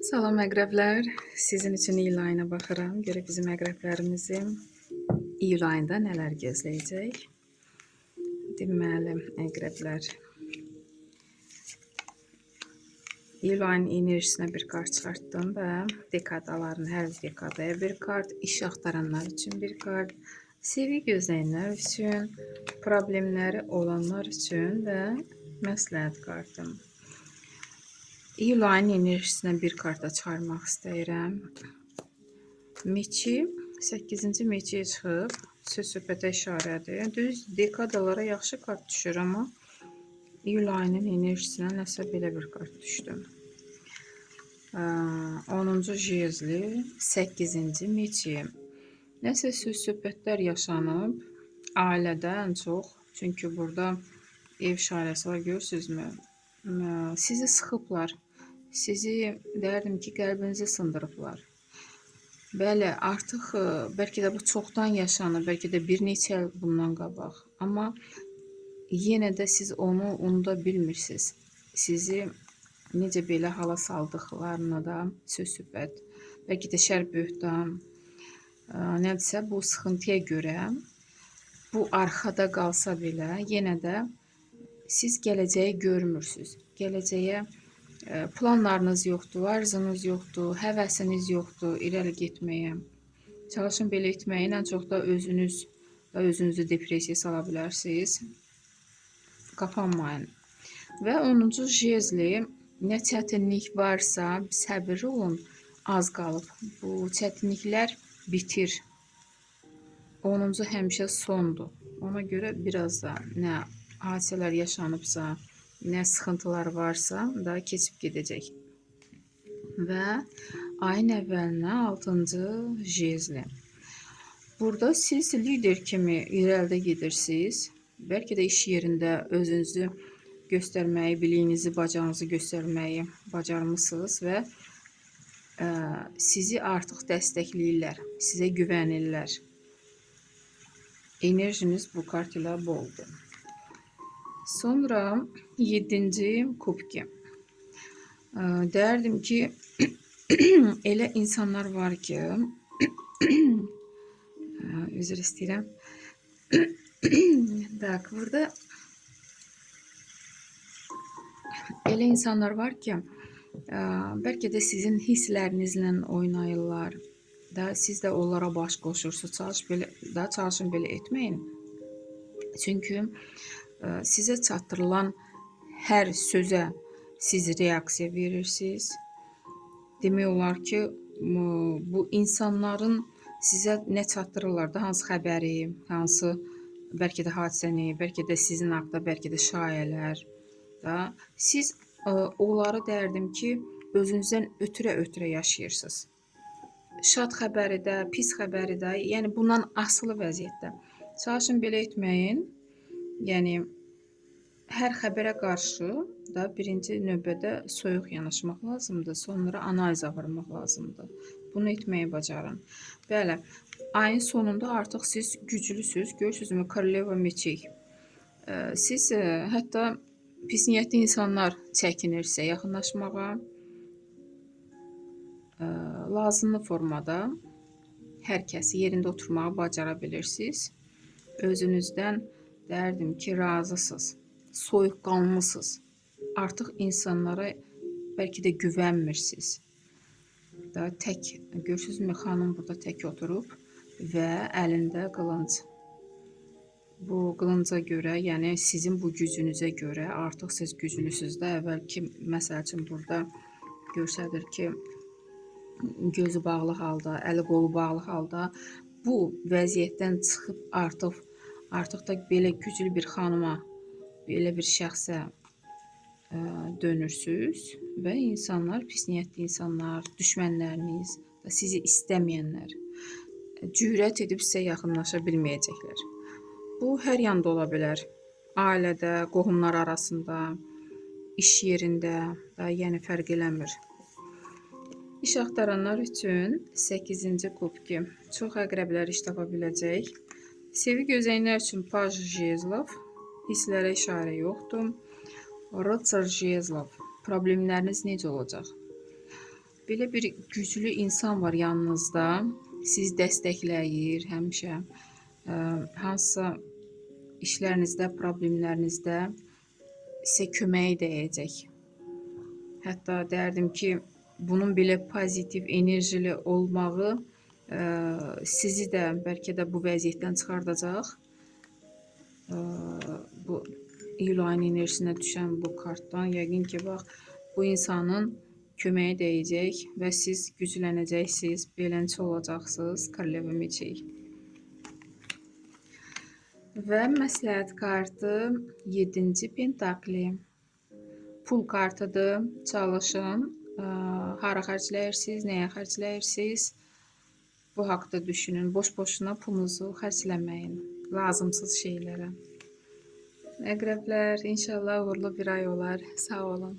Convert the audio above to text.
Salam əqrəblər. Sizin üçün iyul ayına baxıram. Görək bizim əqrəblərimizi iyul ayında nələr gözləyəcək. Deməli, əqrəblər. İyul ayının enerjisinə bir kart çıxartdım və dekadaların hər dekadaya bir kart, iş axtaranlar üçün bir kart, sevgi gözləyənlər üçün, problemləri olanlar üçün və məsləhət kartım. İyul ayının enerjisinə bir karta çıxarmaq istəyirəm. Meçi, 8-ci meçiyə çıxıb, söz-söhbətə işarədir. Düz dekadalara yaxşı kart düşür, amma iyul ayının enerjisinə nəsə belə bir kart düşdü. 10-cu jezli, 8-ci meçi. Nəsə söz-söhbətlər yaşanıb, ailədə ən çox. Çünki burada ev işarəsi var, görürsünüzmü? Sizi sıxıblar. Sizi derdim ki, qəlbinizi sındırıblar. Bəli, artıq bəlkə də bu çoxdan yaşanır, bəlkə də bir neçə il bundan qabaq. Amma yenə də siz onu unuda bilmirsiniz. Sizi necə belə hala saldıqlarına da söz-söhbət, bəlkə də şər böhtan, nədirsə bu sıxıntıya görə bu arxada qalsa belə, yenə də siz gələcəyi görmürsünüz. Gələcəyə planlarınız yoxdur, arzunuz yoxdur, həvəsiniz yoxdur irəli getməyə. Çalışın belə etməyin, ən çox da özünüzü depressiyaya sala bilərsiniz. Qapanmayın. Və 10-cu jezli, nə çətinlik varsa səbirli olun, az qalıb. Bu çətinliklər bitir. 10-cu həmişə sondur. Ona görə biraz da nə hadisələr yaşanıbsa, nə sıxıntılar varsa da keçib gedəcək. Və ayın əvvəlinə 6-cı jezli. Burada siz lider kimi irəlidə gedirsiniz. Bəlkə də iş yerində özünüzü göstərməyi, biliyinizi, bacarığınızı göstərməyi bacarmısınız və sizi artıq dəstəkləyirlər, sizə güvənirlər. Enerjiniz bu kart ilə boldur. Sonra 7-ci kubki. Derdim ki, elə insanlar var ki, üzr istəyirəm. Tak, burada elə insanlar var ki, bəlkə də sizin hisslərinizlə oynayırlar. Da siz də onlara baş qoşursunuz. Çalışın belə etməyin. Çünki sizə çatdırılan hər sözə siz reaksiya verirsiniz. Demək olar ki, bu insanların sizə nə çatdırırlar da, hansı xəbəri, hansı bəlkə də hadisəni, bəlkə də sizin haqda, bəlkə də şayələr da, siz onları derdim ki, özünüzdən ötürə yaşayırsınız. Şad xəbəri də, pis xəbəri də, yəni bundan asılı vəziyyətdə. Çalışın belə etməyin. Yəni hər xəbərə qarşı da birinci növbədə soyuq yanaşmaq lazımdır, sonra analizə vurmaq lazımdır. Bunu etməyi bacarın. Bəli, ayın sonunda artıq siz güclüsüz. Görürsünüzmü? Koroleva meçik. Siz hətta pis niyyətli insanlar çəkinirsə yaxınlaşmağa, lazımlı formada hər kəsi yerində oturmağı bacara bilirsiniz. Özünüzdən derdim ki, razısınız, soyuqqanlısınız. Artıq insanlara bəlkə də güvənmirsiniz. Da tək, görürsünüzmü, xanım burada tək oturub və əlində qılınc. Bu qılınca görə, yəni sizin bu gücünüzə görə artıq siz güclüsünüz də. Əvvəlki məsəl üçün burada göstərir ki, gözü bağlı halda, əli qolu bağlı halda bu vəziyyətdən çıxıb artıq da belə güclü bir xanıma, belə bir şəxsə dönürsünüz və insanlar, pis niyyətli insanlar, düşmənləriniz, sizi istəməyənlər cürət edib sizə yaxınlaşa bilməyəcəklər. Bu hər yanda ola bilər. Ailədə, qohumlar arasında, iş yerində, yəni fərq eləmir. İş axtaranlar üçün 8-ci kubki. Çox əqrəblər iş tapa biləcək. Sevgi gözləyənlər üçün Paj Jezlov, hisslərə işarə yoxdur. Rıtsar Jezlov, problemləriniz necə olacaq? Belə bir güclü insan var yanınızda. Sizi dəstəkləyir həmişə. Hansısa işlərinizdə, problemlərinizdə sizə kömək edəcək. Hətta deyərdim ki, bunun belə pozitiv enerjili olmağı sizi də bəlkə də bu vəziyyətdən çıxardacaq. Bu iyul ayının enerjisinə düşən bu kartdan yəqin ki, bax, bu insanın köməyi dəyəcək və siz güclənəcəksiniz, beləncə olacaqsınız. Koroleva meçey. Və məsləhət kartı 7-ci pentakli. Pul kartıdır. Çalışın. Hara xərcləyirsiniz, nəyə xərcləyirsiniz? Bu haqda düşünün. Boş-boşuna pulunuzu xərcləməyin. Lazımsız şeylərə. Əqrəblər, inşallah uğurlu bir ay olar. Sağ olun.